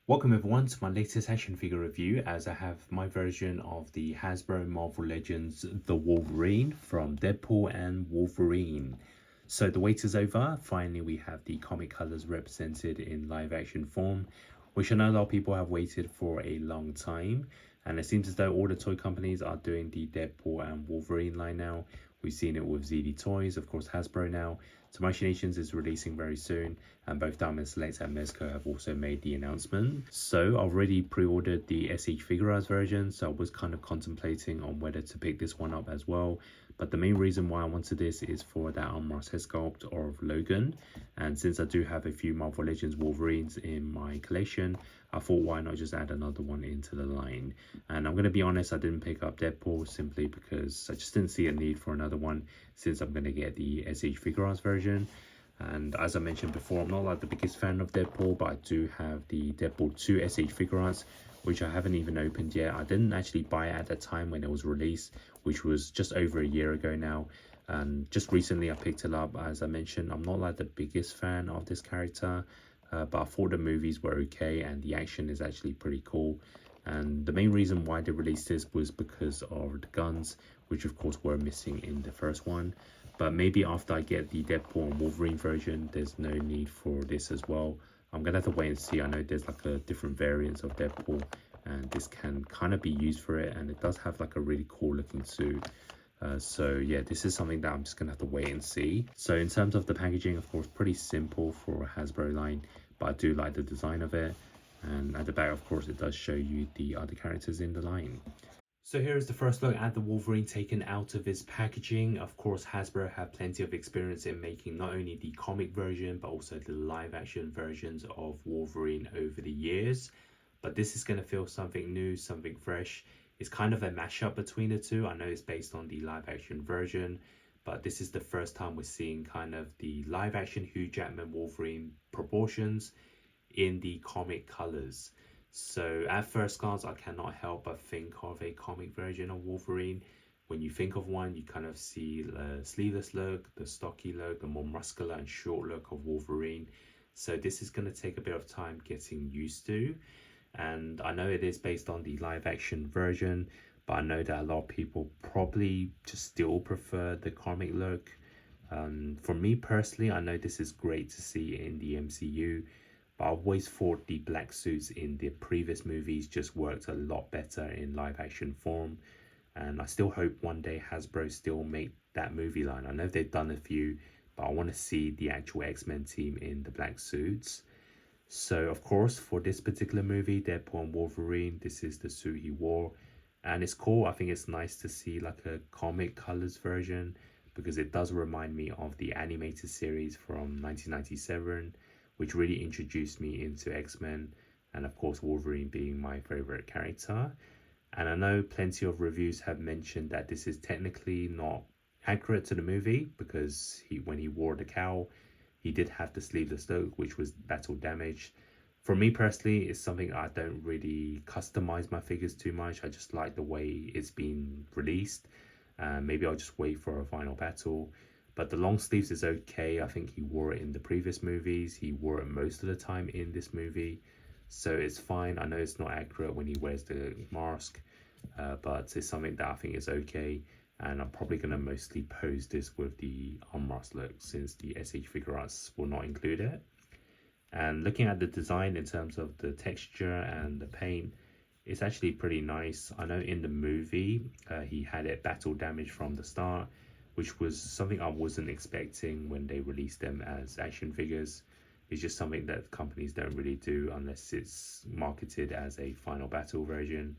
Welcome everyone to my latest action figure review, as I have my version of the Hasbro Marvel Legends The Wolverine from Deadpool and Wolverine. So the wait is over. Finally we have the comic colors represented in live action form, which I know a lot of people have waited for a long time, and it seems as though all the toy companies are doing the Deadpool and Wolverine line now. We've seen it with ZD Toys, of course Hasbro now. Tomotion Nations is releasing very soon, and both Diamond Select and Mezco have also made the announcement. So I've already pre-ordered the SH Figuarts version, so I was kind of contemplating on whether to pick this one up as well. But the main reason why I wanted this is for that unmasked head sculpt of Logan, and since I do have a few Marvel Legends Wolverines in my collection, I thought why not just add another one into the line. And I'm going to be honest, I didn't pick up Deadpool simply because I just didn't see a need for another one, since I'm going to get the SH Figuarts version. And as I mentioned before, I'm not like the biggest fan of Deadpool, but I do have the Deadpool 2 SH Figuarts, which I haven't even opened yet. I didn't actually buy it at the time when it was released, which was just over a year ago now. And just recently I picked it up. As I mentioned, I'm not like the biggest fan of this character, but I thought the movies were okay and the action is actually pretty cool. And the main reason why they released this was because of the guns, which of course were missing in the first one. But maybe after I get the Deadpool and Wolverine version, there's no need for this as well. I'm gonna have to wait and see. I know there's like a different variants of Deadpool, and this can kind of be used for it, and it does have like a really cool looking suit. So yeah, this is something that I'm just gonna have to wait and see. So in terms of the packaging, of course, pretty simple for a Hasbro line, but I do like the design of it. And at the back, of course, it does show you the other characters in the line. So here is the first look at the Wolverine taken out of his packaging. Of course, Hasbro have plenty of experience in making not only the comic version, but also the live action versions of Wolverine over the years. But this is going to feel something new, something fresh. It's kind of a mashup between the two. I know it's based on the live action version, but this is the first time we're seeing kind of the live action Hugh Jackman Wolverine proportions in the comic colors. So at first glance, I cannot help but think of a comic version of Wolverine. When you think of one, you kind of see the sleeveless look, the stocky look, the more muscular and short look of Wolverine. So this is going to take a bit of time getting used to. And I know it is based on the live action version, but I know that a lot of people probably just still prefer the comic look. For me personally, I know this is great to see in the MCU, but I always thought the black suits in the previous movies just worked a lot better in live action form. And I still hope one day Hasbro still make that movie line. I know they've done a few, but I want to see the actual X-Men team in the black suits. So of course, for this particular movie, Deadpool and Wolverine, this is the suit he wore. And it's cool. I think it's nice to see like a comic colors version, because it does remind me of the animated series from 1997, which really introduced me into X-Men, and of course Wolverine being my favorite character. And I know plenty of reviews have mentioned that this is technically not accurate to the movie, because when he wore the cowl, he did have the sleeveless look, which was battle damaged. For me personally, it's something I don't really customize my figures too much. I just like the way it's been released. Maybe I'll just wait for a final battle. But the long sleeves is okay. I think he wore it in the previous movies. He wore it most of the time in this movie. So it's fine. I know it's not accurate when he wears the mask, but it's something that I think is okay. And I'm probably going to mostly pose this with the unmasked look, since the SH Figuarts will not include it. And looking at the design in terms of the texture and the paint, it's actually pretty nice. I know in the movie, he had it battle damage from the start, which was something I wasn't expecting when they released them as action figures. It's just something that companies don't really do unless it's marketed as a final battle version.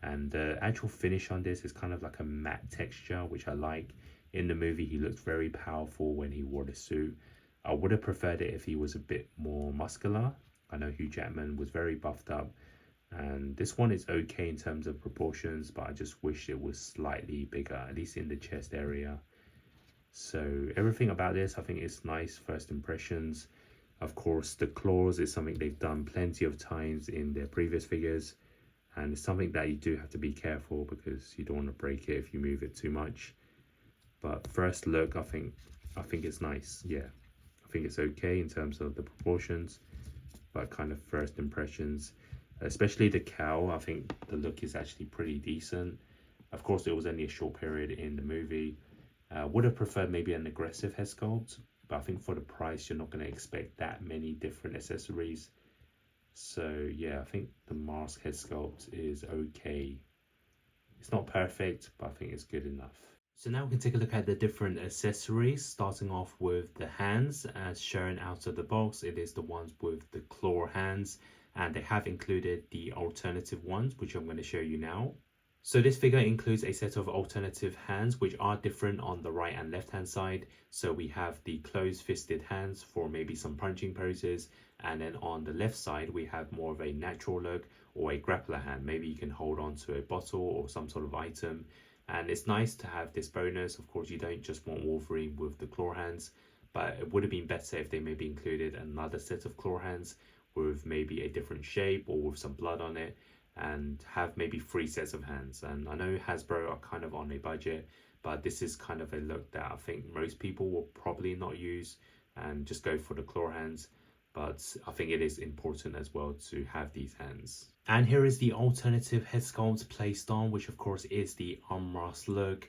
And the actual finish on this is kind of like a matte texture, which I like. In the movie, he looked very powerful when he wore the suit. I would have preferred it if he was a bit more muscular. I know Hugh Jackman was very buffed up, and this one is okay in terms of proportions, but I just wish it was slightly bigger, at least in the chest area. So everything about this, I think, is nice first impressions. Of course, the claws is something they've done plenty of times in their previous figures, and it's something that you do have to be careful, because you don't want to break it if you move it too much. But first look, I think it's nice. Yeah, I think it's okay in terms of the proportions. but kind of first impressions, especially the cowl. I think the look is actually pretty decent. Of course, it was only a short period in the movie. Would have preferred maybe an aggressive head sculpt, but I think for the price, you're not going to expect that many different accessories. So yeah, I think the mask head sculpt is okay. It's not perfect, but I think it's good enough. So now we can take a look at the different accessories, starting off with the hands. As shown out of the box, it is the ones with the claw hands, and they have included the alternative ones, which I'm going to show you now. So this figure includes a set of alternative hands which are different on the right and left hand side. So we have the closed fisted hands for maybe some punching poses, and then on the left side we have more of a natural look or a grappler hand. Maybe you can hold on to a bottle or some sort of item, and it's nice to have this bonus. Of course, you don't just want Wolverine with the claw hands, but it would have been better if they maybe included another set of claw hands with maybe a different shape or with some blood on it, and have maybe 3 sets of hands. And I know Hasbro are kind of on a budget, but this is kind of a look that I think most people will probably not use and just go for the claw hands. But I think it is important as well to have these hands. And here is the alternative head sculpt placed on, which of course is the arm rest look.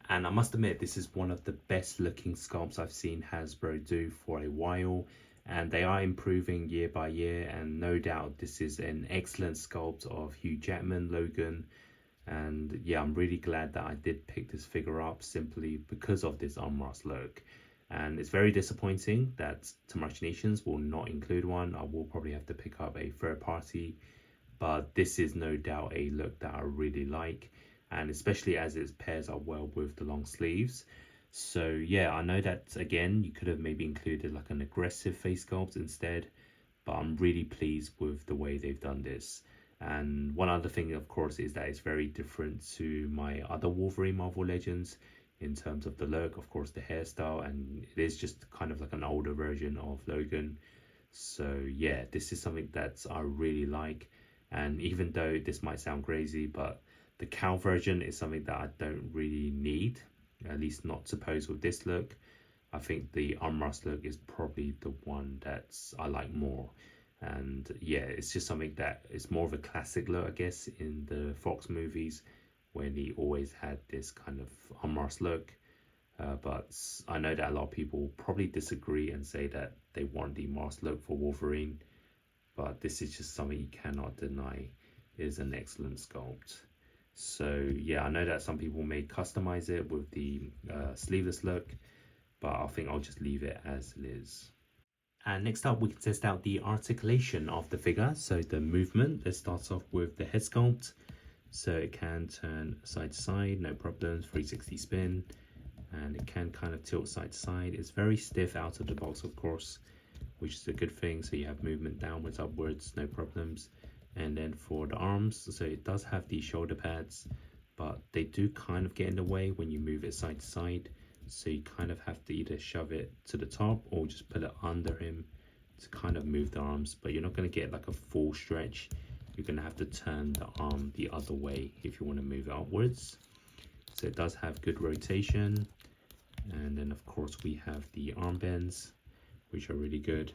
And I must admit, this is one of the best looking sculpts I've seen Hasbro do for a while, and they are improving year by year, and no doubt this is an excellent sculpt of Hugh Jackman, Logan. And yeah, I'm really glad that I did pick this figure up simply because of this arm rest look. And it's very disappointing that Nations will not include one. I will probably have to pick up a third party, but this is no doubt a look that I really like, and especially as it pairs up well with the long sleeves. So yeah, I know that again you could have maybe included like an aggressive face sculpt instead, but I'm really pleased with the way they've done this. And one other thing, of course, is that it's very different to my other Wolverine Marvel Legends in terms of the look, of course the hairstyle, and it is just kind of like an older version of Logan. So yeah, this is something that I really like. And even though this might sound crazy, but the cowl version is something that I don't really need, at least not to pose with this look. I think the arm rest look is probably the one that I like more. And yeah, it's just something that is more of a classic look, I guess, in the Fox movies, when he always had this kind of arm rest look. But I know that a lot of people probably disagree and say that they want the mask look for Wolverine, but this is just something you cannot deny is an excellent sculpt. So yeah, I know that some people may customize it with the sleeveless look, but I think I'll just leave it as it is. And next up, we can test out the articulation of the figure. So the movement, let's start off with the head sculpt. So it can turn side to side, no problems, 360 spin, and it can kind of tilt side to side. It's very stiff out of the box, of course, which is a good thing. So you have movement downwards, upwards, no problems. And then for the arms, so it does have the shoulder pads, but they do kind of get in the way when you move it side to side. So you kind of have to either shove it to the top or just put it under him to kind of move the arms, but you're not going to get like a full stretch. You're going to have to turn the arm the other way if you want to move it upwards. So it does have good rotation. And then of course we have the arm bends, which are really good.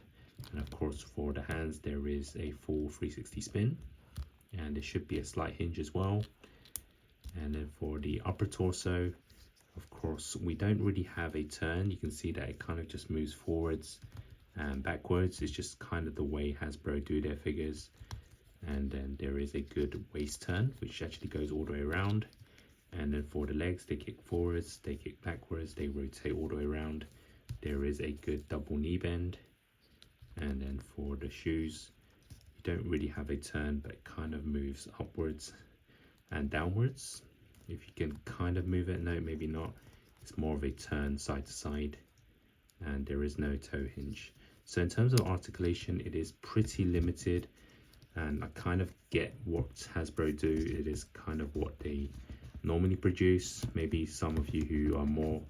And of course for the hands there is a full 360 spin, and there should be a slight hinge as well. And then for the upper torso, of course we don't really have a turn. You can see that it kind of just moves forwards and backwards. It's just kind of the way Hasbro do their figures. And then there is a good waist turn, which actually goes all the way around. And then for the legs, they kick forwards, they kick backwards, they rotate all the way around. There is a good double knee bend. And then for the shoes, you don't really have a turn, but it kind of moves upwards and downwards. If you can kind of move it, no, maybe not. It's more of a turn side to side, and there is no toe hinge. So in terms of articulation, it is pretty limited, and I kind of get what Hasbro do. It is kind of what they normally produce. Maybe some of you who are more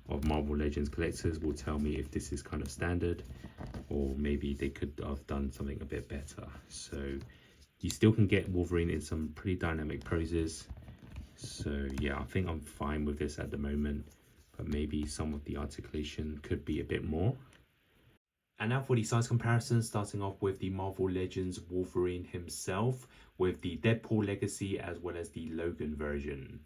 of Marvel Legends collectors will tell me if this is kind of standard, or maybe they could have done something a bit better. So you still can get Wolverine in some pretty dynamic poses. So yeah, I think I'm fine with this at the moment, but maybe some of the articulation could be a bit more. And now for the size comparison, starting off with the Marvel Legends Wolverine himself, with the Deadpool Legacy as well as the Logan version.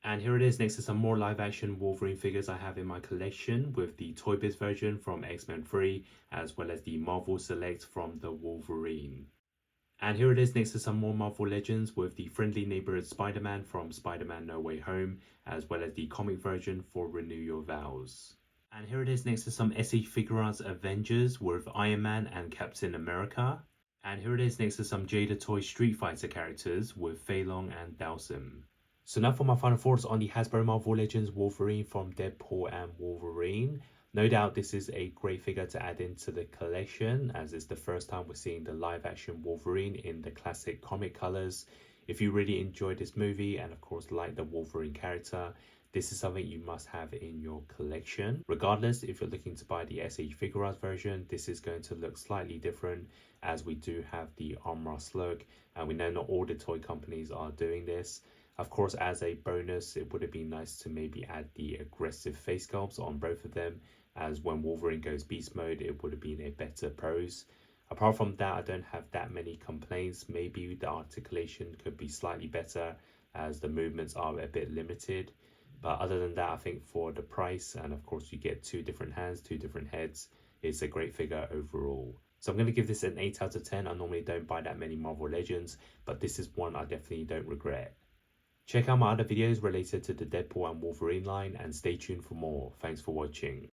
And here it is next to some more live action Wolverine figures I have in my collection, with the Toy Biz version from X-Men 3 as well as the Marvel Select from the Wolverine. And here it is next to some more Marvel Legends, with the Friendly Neighborhood Spider-Man from Spider-Man No Way Home as well as the comic version for Renew Your Vows. And here it is next to some SE Figuarts Avengers with Iron Man and Captain America. And here it is next to some Jada Toy Street Fighter characters with Fei Long and Dhalsim. So now for my final thoughts on the Hasbro Marvel Legends Wolverine from Deadpool and Wolverine. No doubt this is a great figure to add into the collection, as it's the first time we're seeing the live action Wolverine in the classic comic colors. If you really enjoyed this movie and of course like the Wolverine character, this is something you must have in your collection. Regardless, if you're looking to buy the SH Figuarts version, this is going to look slightly different, as we do have the arm rust look, and we know not all the toy companies are doing this. Of course, as a bonus, it would have been nice to maybe add the aggressive face sculpts on both of them, as when Wolverine goes beast mode, it would have been a better pose. Apart from that, I don't have that many complaints. Maybe the articulation could be slightly better, as the movements are a bit limited. But other than that, I think for the price, and of course you get 2 different hands, 2 different heads, it's a great figure overall. So I'm going to give this an 8 out of 10. I normally don't buy that many Marvel Legends, but this is one I definitely don't regret. Check out my other videos related to the Deadpool and Wolverine line, and stay tuned for more. Thanks for watching.